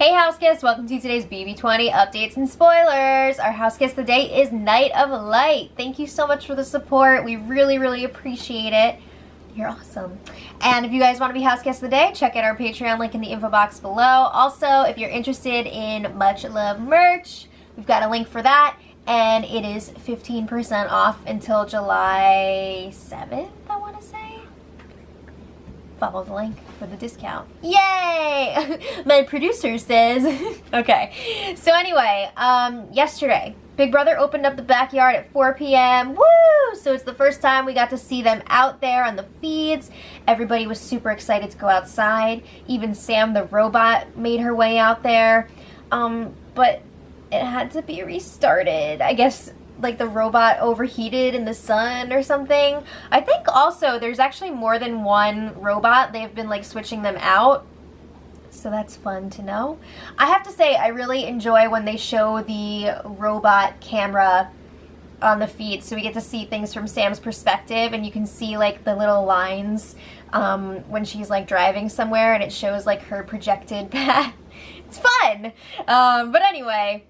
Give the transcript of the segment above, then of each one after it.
Hey house guests, welcome to today's BB20 updates and spoilers. Our house guest today is Night of Light. Thank you so much for the support. We really appreciate it. You're awesome. And if you guys want to be house guests of the day, check out our Patreon link in the info box below. Also, if you're interested in Much Love merch, we've got a link for that. And it is 15% off until July 7th, I want to say. Follow the link for the discount. Yay! My producer says. Okay. So anyway, yesterday, Big Brother opened up the backyard at 4 p.m. Woo! So it's the first time we got to see them out there on the feeds. Everybody was super excited to go outside. Even Sam the robot made her way out there. But it had to be restarted. I guess like the robot overheated in the sun or something. I think also there's actually more than one robot. They've been like switching them out. So that's fun to know. I have to say I really enjoy when they show the robot camera on the feed, so we get to see things from Sam's perspective, and you can see like the little lines when she's like driving somewhere and it shows like her projected path. It's fun. But anyway,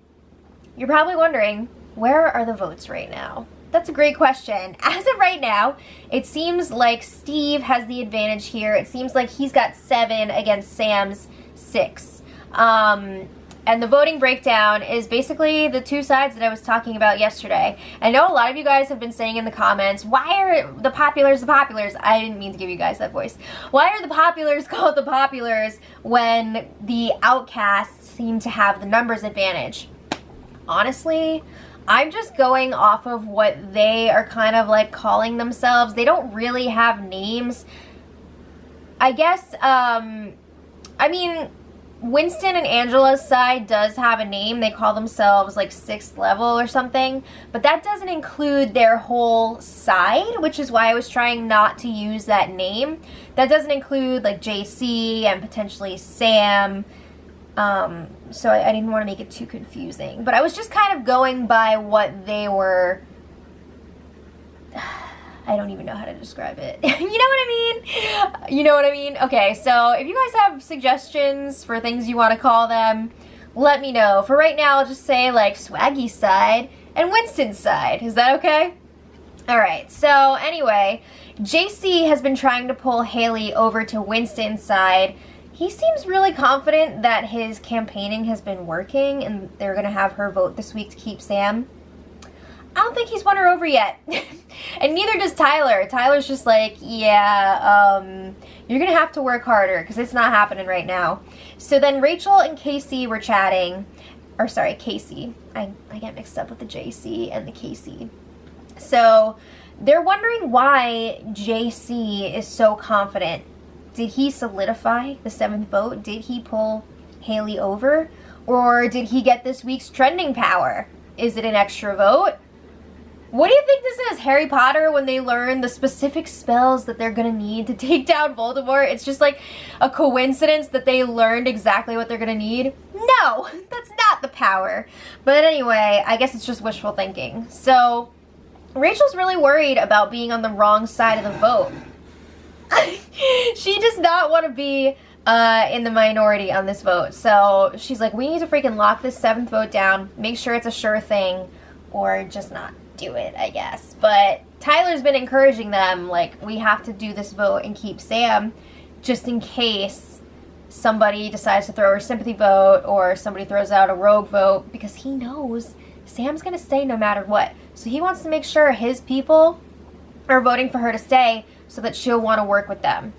you're probably wondering, where are the votes right now? That's a great question. As of right now, it seems like Steve has the advantage here. It seems like he's got 7 against Sam's 6. And the voting breakdown is basically the two sides that I was talking about yesterday. I know a lot of you guys have been saying in the comments, why are the populars the populars? I didn't mean to give you guys that voice. Why are the populars called the populars when the outcasts seem to have the numbers advantage? Honestly, I'm just going off of what they are kind of like calling themselves. They don't really have names. I guess, I mean, Winston and Angela's side does have a name. They call themselves like 6th level or something, but that doesn't include their whole side, which is why I was trying not to use that name. That doesn't include like JC and potentially Sam. So I didn't want to make it too confusing, but I was just kind of going by what they were. I don't even know how to describe it. You know what I mean? You know what I mean? Okay, so if you guys have suggestions for things you want to call them, let me know. For right now, I'll just say like Swaggy's side and Winston's side. Is that okay? Alright, so anyway, JC has been trying to pull Haley over to Winston's side. He seems really confident that his campaigning has been working and they're going to have her vote this week to keep Sam. I don't think he's won her over yet. And neither does Tyler. Tyler's just like, yeah, you're going to have to work harder because it's not happening right now. So then Rachel and Casey were chatting. Or sorry, Casey. I get mixed up with the JC and the Casey. So they're wondering why JC is so confident. Did he solidify the 7th vote? Did he pull Haley over? Or did he get this week's trending power? Is it an extra vote? What do you think this is? Harry Potter when they learn the specific spells that they're gonna need to take down Voldemort? It's just like a coincidence that they learned exactly what they're gonna need? No, that's not the power. But anyway, I guess it's just wishful thinking. So Rachel's really worried about being on the wrong side of the vote. She does not want to be in the minority on this vote. So she's like, we need to freaking lock this 7th vote down, make sure it's a sure thing, or just not do it, I guess. But Tyler's been encouraging them, like, we have to do this vote and keep Sam just in case somebody decides to throw a sympathy vote or somebody throws out a rogue vote, because he knows Sam's going to stay no matter what. So he wants to make sure his people are voting for her to stay so that she'll want to work with them.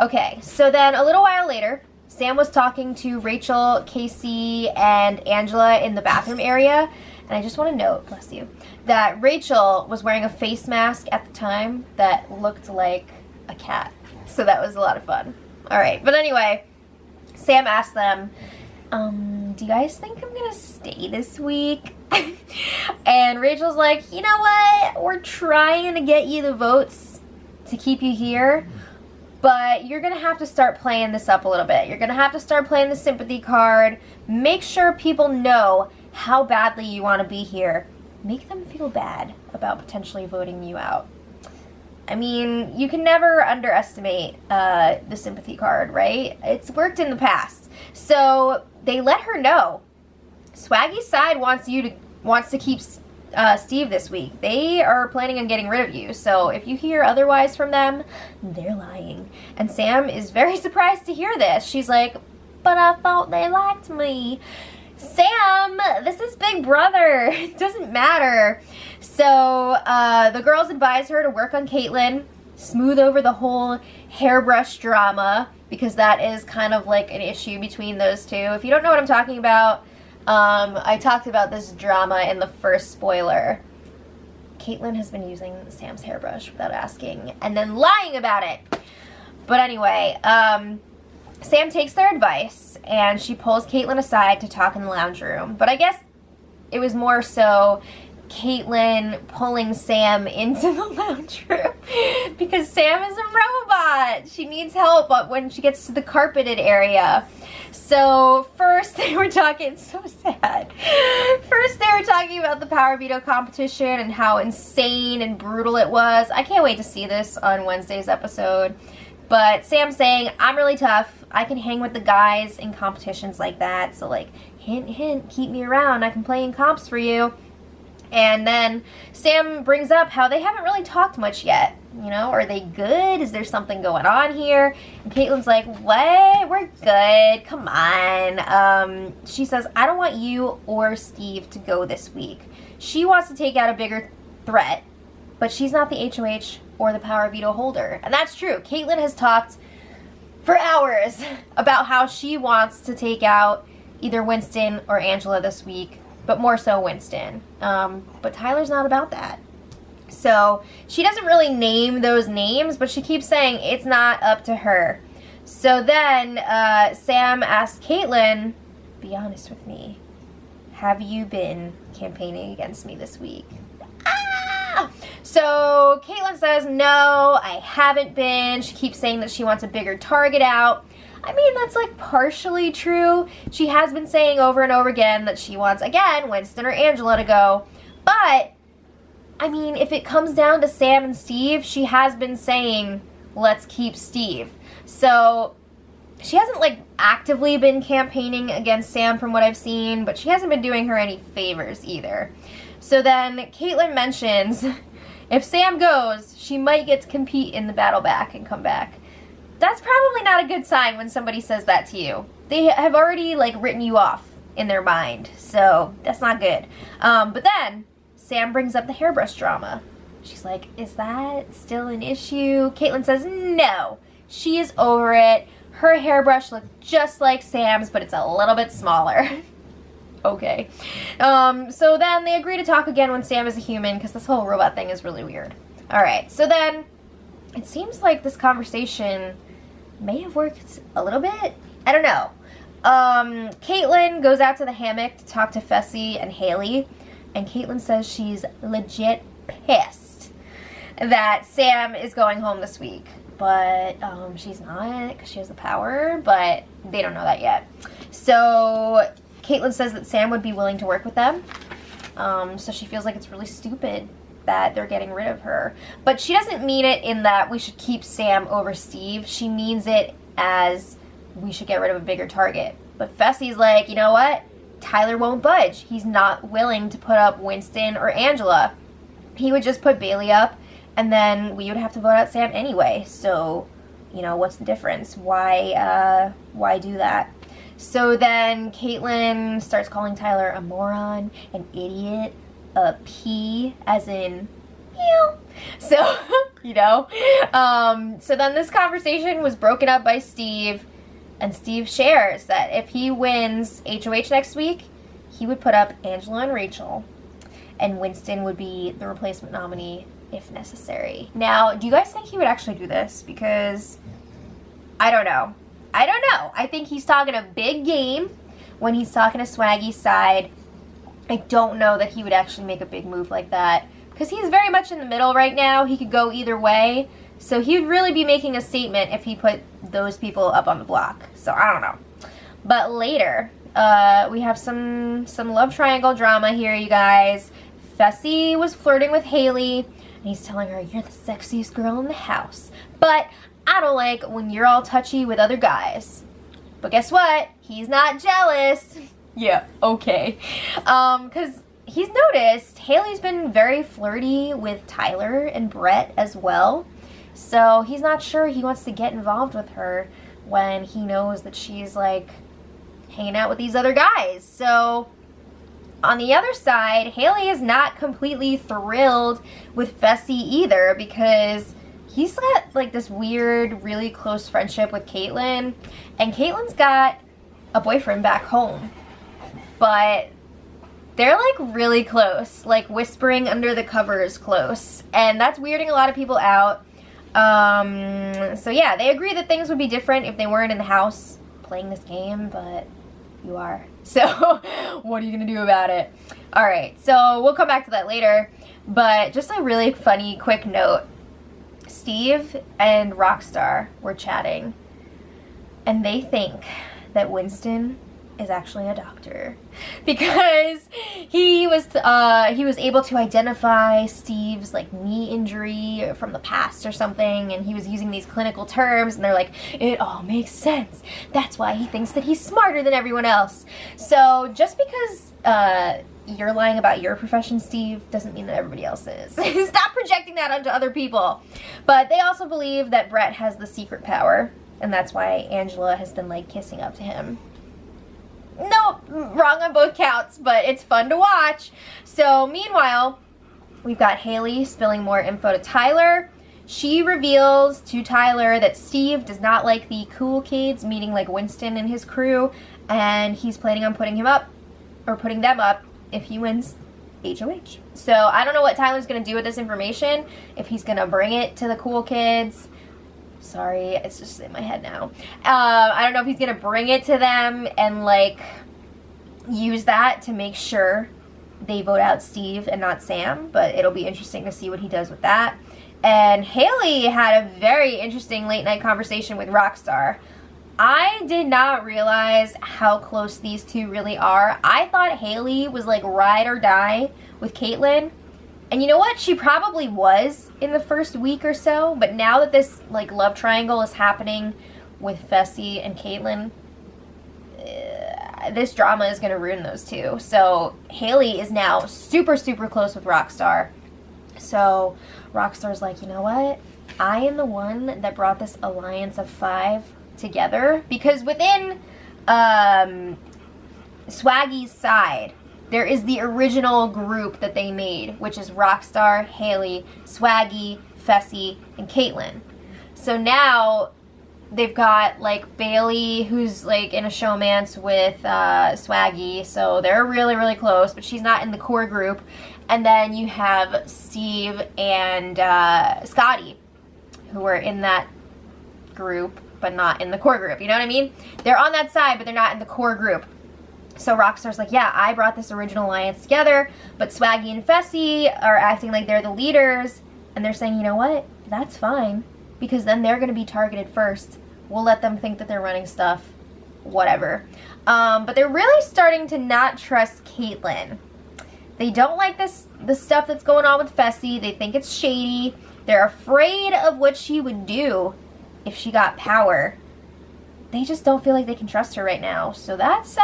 Okay, so then a little while later, Sam was talking to Rachel, Casey, and Angela in the bathroom area. And I just want to note, bless you, that Rachel was wearing a face mask at the time that looked like a cat. So that was a lot of fun. Alright, but anyway, Sam asked them, do you guys think I'm gonna stay this week? And Rachel's like, you know what? We're trying to get you the votes to keep you here, but you're gonna have to start playing this up a little bit. You're gonna have to start playing the sympathy card. Make sure people know how badly you want to be here. Make them feel bad about potentially voting you out. I mean, you can never underestimate the sympathy card, right? It's worked in the past. So they let her know Swaggy's side wants to keep Steve this week. They are planning on getting rid of you. So if you hear otherwise from them, they're lying. And Sam is very surprised to hear this. She's like, but I thought they liked me. Sam, this is Big Brother. It doesn't matter. So the girls advise her to work on Caitlyn, smooth over the whole hairbrush drama, because that is kind of like an issue between those two. If you don't know what I'm talking about, I talked about this drama in the first spoiler. Caitlyn has been using Sam's hairbrush without asking and then lying about it. But anyway, Sam takes their advice and she pulls Caitlyn aside to talk in the lounge room. But I guess it was more so Caitlyn pulling Sam into the lounge room because Sam is a robot. She needs help when she gets to the carpeted area. So first they were talking, it's so sad. First they were talking about the Power Veto competition and how insane and brutal it was. I can't wait to see this on Wednesday's episode. But Sam's saying, I'm really tough. I can hang with the guys in competitions like that. So like, hint, hint, keep me around. I can play in comps for you. And then Sam brings up how they haven't really talked much yet. You know, are they good? Is there something going on here? And Caitlyn's like, what? We're good. Come on. She says, I don't want you or Steve to go this week. She wants to take out a bigger threat, but she's not the HOH or the Power Veto holder. And that's true. Caitlyn has talked for hours about how she wants to take out either Winston or Angela this week, but more so Winston. But Tyler's not about that. So she doesn't really name those names, but she keeps saying it's not up to her. So then Sam asks Caitlyn, be honest with me. Have you been campaigning against me this week? Ah! So Caitlyn says, no, I haven't been. She keeps saying that she wants a bigger target out. I mean, that's like partially true. She has been saying over and over again that she wants, again, Winston or Angela to go. But, I mean, if it comes down to Sam and Steve, she has been saying, let's keep Steve. So, she hasn't, like, actively been campaigning against Sam from what I've seen, but she hasn't been doing her any favors either. So then, Caitlyn mentions, if Sam goes, she might get to compete in the battle back and come back. That's probably not a good sign when somebody says that to you. They have already, like, written you off in their mind, so that's not good. But then Sam brings up the hairbrush drama. She's like, is that still an issue? Caitlyn says, no, she is over it. Her hairbrush looked just like Sam's, but it's a little bit smaller. Okay. So then they agree to talk again when Sam is a human, because this whole robot thing is really weird. Alright, so then it seems like this conversation may have worked a little bit. I don't know. Caitlyn goes out to the hammock to talk to Fessy and Haley, and Caitlyn says she's legit pissed that Sam is going home this week. But she's not, because she has the power, but they don't know that yet. So Caitlyn says that Sam would be willing to work with them. So she feels like it's really stupid that they're getting rid of her. But she doesn't mean it in that we should keep Sam over Steve. She means it as we should get rid of a bigger target. But Fessy's like, you know what? Tyler won't budge. He's not willing to put up Winston or Angela. He would just put Bailey up, and then we would have to vote out Sam anyway. So, you know, what's the difference? Why do that? So then Caitlyn starts calling Tyler a moron, an idiot, a P, as in, meow. So, you know. So then this conversation was broken up by Steve, and Steve shares that if he wins HOH next week, he would put up Angela and Rachel, and Winston would be the replacement nominee if necessary. Now, do you guys think he would actually do this? Because I don't know. I think he's talking a big game when he's talking to Swaggy's side. I don't know that he would actually make a big move like that, because he's very much in the middle right now. He could go either way. So he would really be making a statement if he put those people up on the block. So I don't know. But later, we have some love triangle drama here, you guys. Fessy was flirting with Haley, and he's telling her, you're the sexiest girl in the house. But I don't like when you're all touchy with other guys. But guess what? He's not jealous. Yeah, okay. Because he's noticed Haley's been very flirty with Tyler and Brett as well. So he's not sure he wants to get involved with her when he knows that she's like hanging out with these other guys. So on the other side, Haley is not completely thrilled with Fessy either, because he's got like this weird, really close friendship with Caitlyn, and Caitlyn's got a boyfriend back home. But they're like really close, like whispering under the covers close, and that's weirding a lot of people out. So yeah, they agree that things would be different if they weren't in the house playing this game, but you are. So what are you gonna do about it? All right, so we'll come back to that later, but just a really funny quick note. Steve and Rockstar were chatting, and they think that Winston is actually a doctor, because he was able to identify Steve's like knee injury from the past or something, and he was using these clinical terms, and they're like, it all makes sense. That's why he thinks that he's smarter than everyone else. So just because you're lying about your profession, Steve, doesn't mean that everybody else is. Stop projecting that onto other people. But they also believe that Brett has the secret power, and that's why Angela has been like kissing up to him. No, wrong on both counts, but it's fun to watch. So meanwhile, we've got Haley spilling more info to Tyler. She reveals to Tyler that Steve does not like the cool kids, meaning like Winston and his crew, and he's planning on putting them up if he wins HOH. So I don't know what Tyler's gonna do with this information, if he's gonna bring it to the cool kids. Sorry, it's just in my head now. I don't know if he's gonna bring it to them and like use that to make sure they vote out Steve and not Sam, but it'll be interesting to see what he does with that. And Haley had a very interesting late night conversation with Rockstar. I did not realize how close these two really are. I thought Haley was like ride or die with Caitlyn. And you know what? She probably was in the first week or so, but now that this like love triangle is happening with Fessy and Caitlyn, this drama is going to ruin those two. So Haley is now super, super close with Rockstar. So Rockstar's like, you know what? I am the one that brought this alliance of 5 together, because within Swaggy's side, there is the original group that they made, which is Rockstar, Haley, Swaggy, Fessy, and Caitlyn. So now they've got like Bailey, who's like in a showmance with Swaggy, so they're really, really close, but she's not in the core group. And then you have Steve and Scotty, who are in that group, but not in the core group. You know what I mean? They're on that side, but they're not in the core group. So Rockstar's like, yeah, I brought this original alliance together, but Swaggy and Fessy are acting like they're the leaders, and they're saying, you know what? That's fine, because then they're going to be targeted first. We'll let them think that they're running stuff, whatever. But they're really starting to not trust Caitlyn. They don't like the stuff that's going on with Fessy. They think it's shady. They're afraid of what she would do if she got power. They just don't feel like they can trust her right now. So that's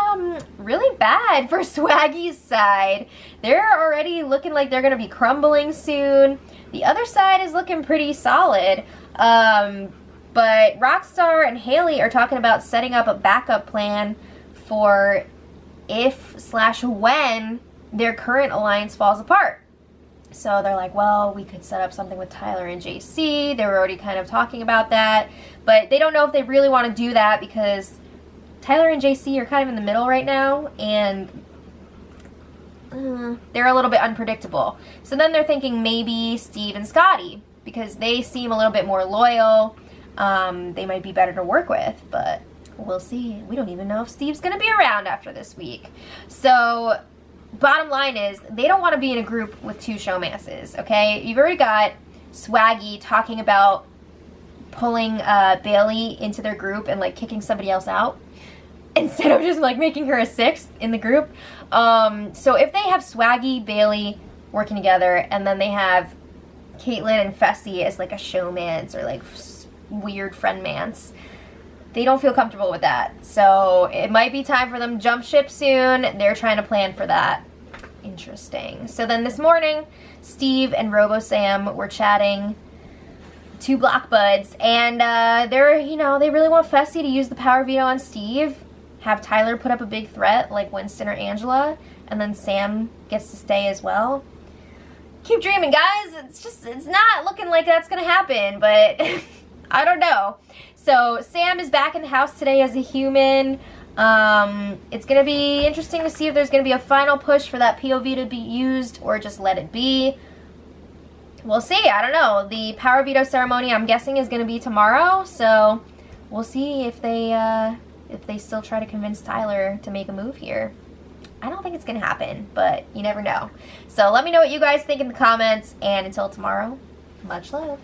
really bad for Swaggy's side. They're already looking like they're going to be crumbling soon. The other side is looking pretty solid. But Rockstar and Haley are talking about setting up a backup plan for if/when their current alliance falls apart. So they're like, well, we could set up something with Tyler and JC. They were already kind of talking about that. But they don't know if they really want to do that, because Tyler and JC are kind of in the middle right now, and they're a little bit unpredictable. So then they're thinking maybe Steve and Scotty, because they seem a little bit more loyal. They might be better to work with, but we'll see. We don't even know if Steve's going to be around after this week. So bottom line is, they don't want to be in a group with 2 showmances, okay? You've already got Swaggy talking about pulling Bailey into their group and like kicking somebody else out instead of just like making her a 6th in the group. So if they have Swaggy, Bailey working together, and then they have Caitlyn and Fessy as like a showmance or like weird friendmance, they don't feel comfortable with that. So it might be time for them to jump ship soon. They're trying to plan for that. Interesting. So then this morning, Steve and Robo Sam were chatting, two block buds, and they're, you know, they really want Fessy to use the power veto on Steve, have Tyler put up a big threat like Winston or Angela, and then Sam gets to stay as well. Keep dreaming, guys. It's not looking like that's gonna happen, but I don't know. So Sam is back in the house today as a human. It's gonna be interesting to see if there's gonna be a final push for that POV to be used or just let it be. We'll see. I don't know. The power veto ceremony, I'm guessing, is gonna be tomorrow, so we'll see if they still try to convince Tyler to make a move here. I don't think it's gonna happen, but you never know. So let me know what you guys think in the comments, and until tomorrow, much love.